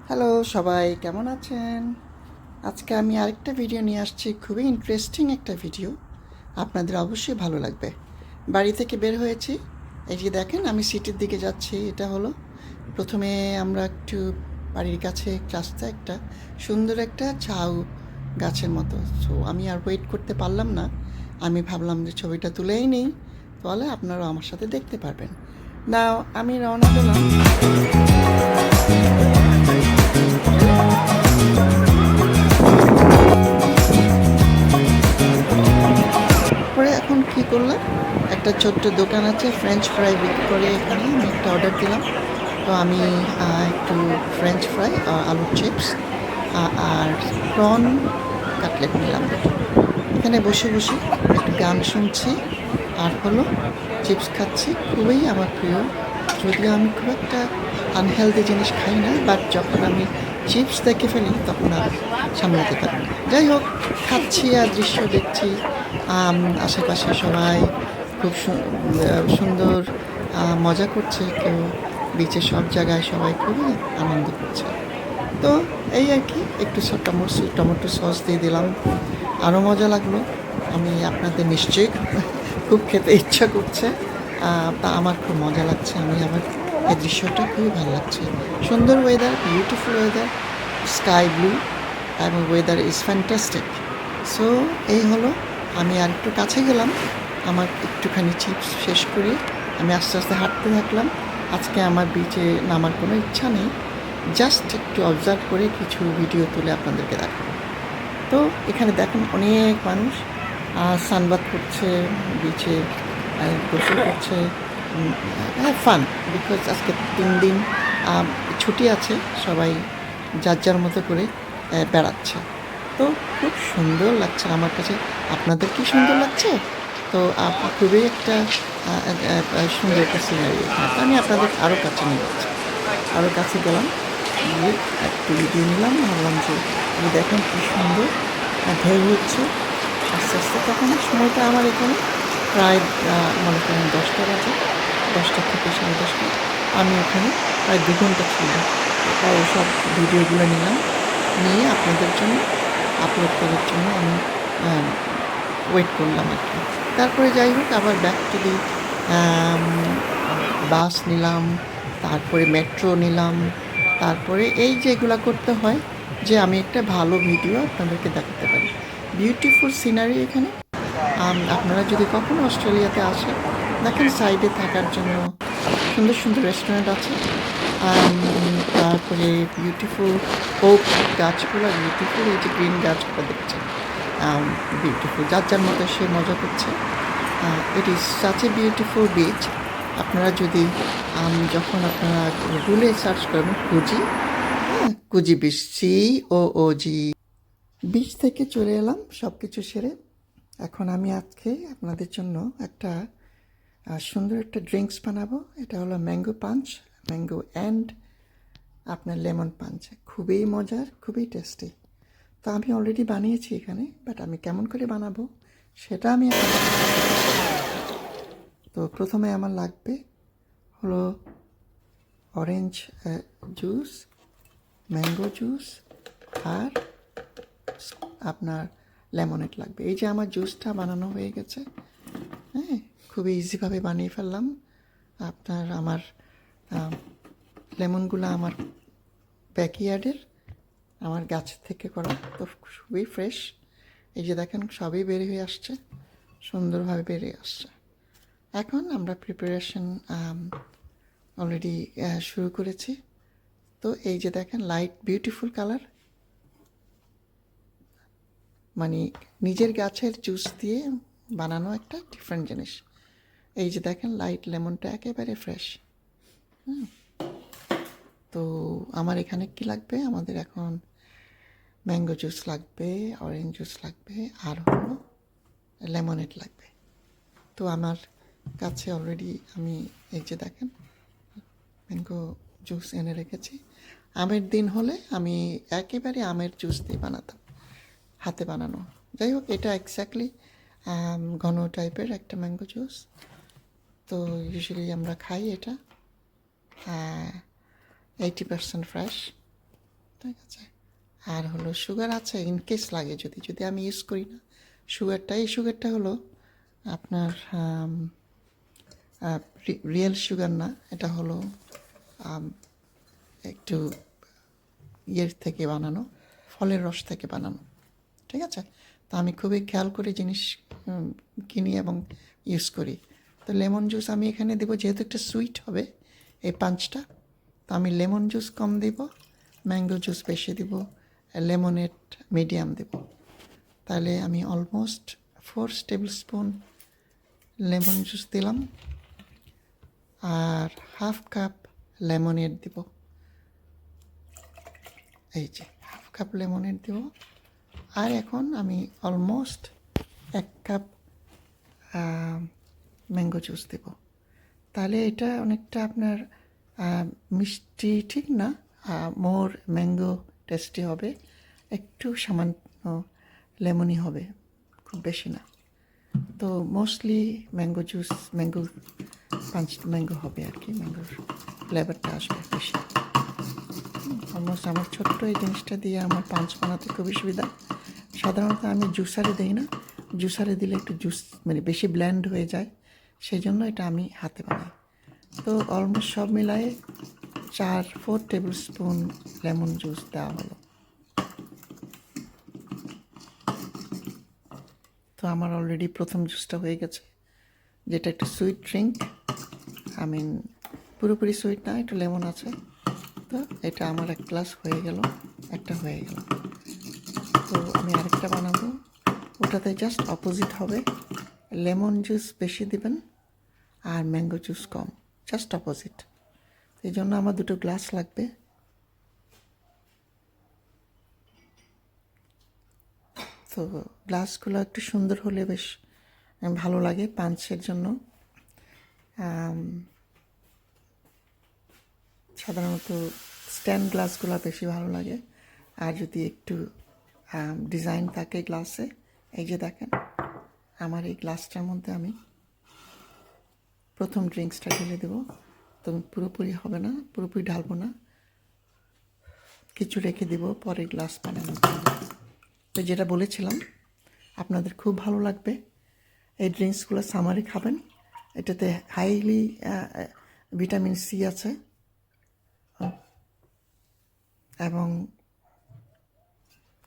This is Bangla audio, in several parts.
হ্যালো সবাই, কেমন আছেন? আজকে আমি আরেকটা ভিডিও নিয়ে আসছি, খুবই ইন্টারেস্টিং একটা ভিডিও। আপনাদের অবশ্যই ভালো লাগবে। বাড়ি থেকে বের হয়েছি, এই যে দেখেন আমি সিটির দিকে যাচ্ছি। এটা হলো প্রথমে আমরা একটু বাড়ির কাছে রাস্তা, একটা সুন্দর একটা ঝাউ গাছের মতো। সো আমি আর ওয়েট করতে পারলাম না, আমি ভাবলাম যে ছবিটা তুলেই নেই, তাহলে আপনারাও আমার সাথে দেখতে পারবেন। নাও আমি রওনা দিলাম। পরে এখন কী করলাম, একটা ছোট্ট দোকান আছে, ফ্রেঞ্চ ফ্রাই বিক্রি করে, এখানে আমি একটা অর্ডার দিলাম। তো আমি একটু ফ্রেঞ্চ ফ্রাই আর আলুর চিপস আর প্রন কাটলেট নিলাম। এখানে বসে বসে একটু গান শুনছি আর হলো চিপস খাচ্ছি, খুবই আমার প্রিয়। যদিও আমি খুব একটা আনহেলদি জিনিস খাই না, বাট যখন আমি চিপস দেখে ফেলি তখন আর সামলাতে পারি না। যাই হোক, খাচ্ছি আর দৃশ্য দেখছি। আশেপাশে সবাই খুব সুন্দর মজা করছে, কেউ বিচে, সব জায়গায় সবাই খুবই আনন্দ করছে। তো এই আর কি, একটু টমেটো সস দিয়ে দিলাম, আরও মজা লাগলো। আমি আপনাদের নিশ্চয়ই খুব খেতে ইচ্ছা করছে, তা আমার খুব মজা লাগছে। আমি আবার এই দৃশ্যটা খুবই ভালো লাগছে। সুন্দর weather, beautiful weather, sky blue, এবং ওয়েদার ইজ ফ্যান্টাস্টিক। সো এই হলো, আমি আর একটু কাছে গেলাম, আমার একটুখানি চিপস শেষ করে আমি আস্তে আস্তে হাঁটতে থাকলাম। আজকে আমার বিচে নামার কোনো ইচ্ছা নেই, জাস্ট একটু অবজার্ভ করে কিছু ভিডিও তুলে আপনাদেরকে দেখাবো। তো এখানে দেখেন অনেক মানুষ সানবাথ করছে বিচে, গোসল করছে। হ্যাঁ, ফান, বিকজ আজকে 3 দিন ছুটি আছে, সবাই যার যার মতো করে বেড়াচ্ছে। তো খুব সুন্দর লাগছে আমার কাছে। আপনাদের কি সুন্দর লাগছে? তো খুবই একটা সুন্দর একটা সিনারি এখানে। তো আমি আপনাদের আরও কাছে নিয়ে যাচ্ছি, আরও কাছে গেলাম, গিয়ে একটু ভিডিও নিলাম। ভাবলাম যে আপনি দেখেন কী সুন্দর ঢেউ হচ্ছে আস্তে আস্তে। তখন সময়টা আমার এখানে প্রায় মনে করেন 10টা বাজে, 10টা থেকে 10:30। আমি ওখানে প্রায় 2 ঘন্টা ছিলাম। তাই সব ভিডিওগুলো নিলাম, নিয়ে আপনাদের জন্য আপলোড করার জন্য আমি ওয়েট করলাম আর কি। তারপরে যাই হোক, আবার ব্যাক টু দি বাস নিলাম, তারপরে মেট্রো নিলাম, তারপরে এই যেগুলো করতে হয় যে আমি একটা ভালো ভিডিও আপনাদেরকে দেখাতে পারি। বিউটিফুল সিনারি এখানে। আপনারা যদি কখনো অস্ট্রেলিয়াতে আসেন, দেখেন সাইডে থাকার জন্য সুন্দর সুন্দর রেস্টুরেন্ট আছে। তারপরে বিউটিফুল ওক গাছগুলো, বিউটিফুল, এই যে গ্রিন গাছগুলো দেখছেন, বিউটিফুল, যার যার মতো সে মজা করছে। It is such a beautiful beach. আপনারা যদি যখন আপনারা গুগলে সার্চ করবেন কুজি, হ্যাঁ, কুজি বিচ, COOG বিচ থেকে চলে এলাম সব কিছু সেরে। এখন আমি আজকে আপনাদের জন্য একটা সুন্দর একটা ড্রিঙ্কস বানাবো। এটা হলো ম্যাঙ্গো পাঞ্চ, ম্যাঙ্গো অ্যান্ড আপনার লেমন পাঞ্চ। খুবই মজার, খুবই টেস্টি। তো আমি অলরেডি বানিয়েছি এখানে, বাট আমি কেমন করে বানাবো সেটা আমি তো প্রথমে আমার লাগবে হলো অরেঞ্জ জুস, ম্যাঙ্গো জুস, আর আপনার লেমনেড লাগবে। এই যে আমার জুসটা বানানো হয়ে গেছে, হ্যাঁ, খুবই ইজিভাবে বানিয়ে ফেললাম। আমার লেমনগুলো আমার ব্যাকইয়ার্ডের, আমার গাছ থেকে করা, তো খুবই ফ্রেশ। এই যে দেখেন সবই বের হয়ে আসছে, সুন্দরভাবে বেরিয়ে আসছে। এখন আমরা প্রিপারেশন অলরেডি শুরু করেছি। তো এই যে দেখেন লাইট বিউটিফুল কালার, মানে নিজের গাছের জুস দিয়ে বানানো একটা ডিফারেন্ট জিনিস। এই যে দেখেন লাইট লেমনটা একেবারে ফ্রেশ। তো আমার এখানে কি লাগবে, আমাদের এখন ম্যাঙ্গো জুস লাগবে, অরেঞ্জ জুস লাগবে, আর হলো লেমনেড লাগবে। তো আমার কাছে অলরেডি আমি এই যে দেখেন ম্যাঙ্গো জুস এনে রেখেছি। আমের দিন হলে আমি একেবারে আমের জুস দিয়ে বানাতাম, হাতে বানানো। যাই হোক, এটা এক্স্যাক্টলি ঘন টাইপের একটা ম্যাঙ্গো জুস। তো ইউজুয়ালি আমরা খাই এটা 80% ফ্রেশ। ঠিক আছে। আর হলো সুগার আছে ইন কেস লাগে, যদি যদি আমি ইউজ করি না সুগারটা। এই সুগারটা হলো আপনার রিয়েল সুগার না, এটা হলো একটু ইয়ের থেকে বানানো, ফলের রস থেকে বানানো। ঠিক আছে। তো আমি খুবই খেয়াল করে জিনিস কিনি এবং ইউজ করি। তো লেমন জুস আমি এখানে দেবো, যেহেতু একটা সুইট হবে এই পাঞ্চটা, তো আমি লেমন জুস কম দেব, ম্যাঙ্গো জুস বেশি দেব, লেমনেড মিডিয়াম দেব। তাহলে আমি almost 4 table spoon lemon juice দিলাম আর হাফ কাপ লেমনেড দেব। এই যে হাফ কাপ লেমনেড দেব। আর এখন আমি অলমোস্ট 1 কাপ ম্যাঙ্গো জুস দেব। তাহলে এটা অনেকটা আপনার মিষ্টি ঠিক না, মোর ম্যাঙ্গো টেস্টি হবে, একটু সামান্য লেমনই হবে, খুব বেশি না। তো mostly mango juice, mango punch mango হবে আর কি, ম্যাঙ্গোর ফ্লেভারটা আসবে বেশি। অলমোস্ট আমার ছোট্ট এই জিনিসটা দিয়ে আমার পাঞ্চ বানাতে খুবই সুবিধা। সাধারণত আমি জুসারে দিই না, জুসারে দিলে একটু জুস মানে বেশি ব্ল্যান্ড হয়ে যায়, সেই জন্য এটা আমি হাতে বানাই। তো অলমোস্ট সব মিলায়ে 4 টেবিল স্পুন লেমন জুস দেওয়া হলো। তো আমার অলরেডি প্রথম জুসটা হয়ে গেছে, যেটা একটু সুইট ড্রিঙ্ক। আই মিন পুরোপুরি সুইট না, একটু লেমন আছে। তো এটা আমার 1 গ্লাস হয়ে গেল, একটা হয়ে গেল। তো আমি আরেকটা বানাবো, ওটাতে জাস্ট অপোজিট হবে, লেমন জুস বেশি দিবেন আর ম্যাঙ্গো জুস কম, জাস্ট অপোজিট। এই জন্য আমার 2 গ্লাস লাগবে। তো গ্লাসগুলো একটু সুন্দর হলে বেশ ভালো লাগে পাঞ্চের জন্য। সাধারণত স্ট্যান্ড গ্লাসগুলো বেশি ভালো লাগে। আর যদি একটু ডিজাইন থাকে গ্লাসে, এই যে দেখেন আমার এই গ্লাসটার মধ্যে আমি প্রথম ড্রিঙ্কসটা ঢেলে দেবো। তো পুরোপুরি হবে না, পুরোপুরি ঢালবো না, কিছু রেখে দিব পরে গ্লাস বানানোর জন্য। তো যেটা বলেছিলাম আপনাদের খুব ভালো লাগবে এই ড্রিঙ্কসগুলো, সামারে খাবেন। এটাতে হাইলি ভিটামিন সি আছে এবং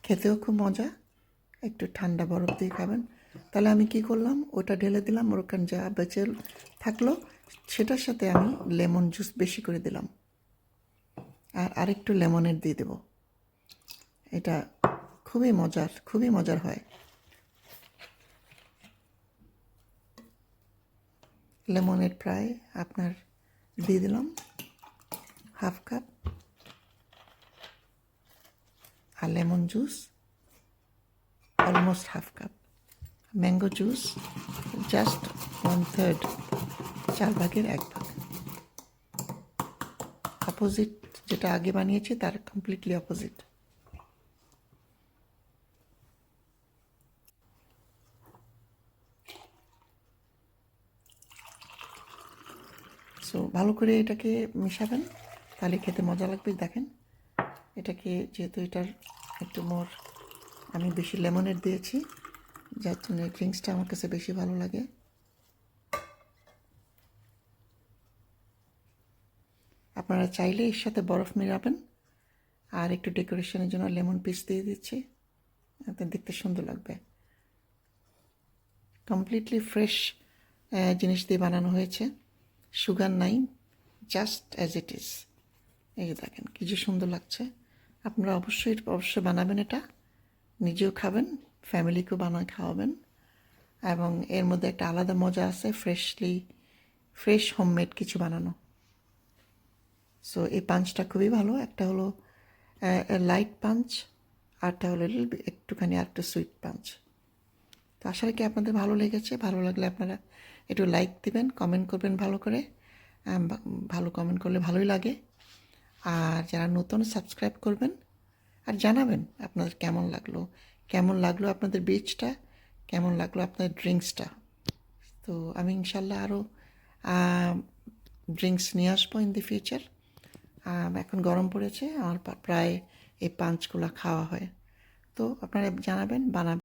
খেতেও খুব মজা। একটু ঠান্ডা বরফ দিয়ে খাবেন। তাহলে আমি কি করলাম, ওটা ঢেলে দিলাম, ওর ওখানে যা বেঁচে থাকলো সেটার সাথে আমি লেমন জুস বেশি করে দিলাম আর আরেকটু লেমনের দিয়ে দেব। এটা খুবই মজার, খুবই মজার হয়। লেমনের প্রায় আপনার দিয়ে দিলাম হাফ কাপ, আর lemon juice almost half cup, mango juice just 1/3, 4 ভাগের 1 ভাগ। অপোজিট যেটা আগে বানিয়েছি তার কমপ্লিটলি অপোজিট। সো ভালো করে এটাকে মেশাবেন, তাহলে খেতে মজা লাগবে। দেখেন এটাকে, যেহেতু এটার একটু মোর আমি বেশি লেমনের দিয়েছি, যার জন্য ড্রিঙ্কসটা আমার কাছে বেশি ভালো লাগে। আপনারা চাইলে এর সাথে বরফ মেলাবেন, আর একটু ডেকোরেশনের জন্য লেমন পিস দিয়ে দিচ্ছি, এতে দেখতে সুন্দর লাগবে। কমপ্লিটলি ফ্রেশ জিনিস দিয়ে বানানো হয়েছে, সুগার নাই, জাস্ট অ্যাজ ইট ইজ। এই যে দেখেন কি যে সুন্দর লাগছে। আপনারা অবশ্যই বানাবেন, এটা নিজেও খাবেন, ফ্যামিলিকেও বানায় খাওয়াবেন। এবং এর মধ্যে একটা আলাদা মজা আছে, ফ্রেশ হোমমেড কিছু বানানো। সো এই পাঞ্চটা খুবই ভালো। একটা হলো লাইট পাঞ্চ, আরটা হলো একটুখানি আরেকটু সুইট পাঞ্চ। তো আশা রাখি আপনাদের ভালো লেগেছে। ভালো লাগলে আপনারা একটু লাইক দিবেন, কমেন্ট করবেন ভালো করে। ভালো কমেন্ট করলে ভালোই লাগে। আর যারা নতুন সাবস্ক্রাইব করবেন আর জানাবেন আপনাদের কেমন লাগলো আপনাদের বিচটা, কেমন লাগলো আপনাদের ড্রিঙ্কসটা। তো আমি ইনশাল্লাহ আরও ড্রিঙ্কস নিয়ে আসবো ইন দি ফিউচার। এখন গরম পড়েছে, আমার প্রায় এই পাঞ্চগুলো খাওয়া হয়। তো আপনারা জানাবেন, বানাবেন।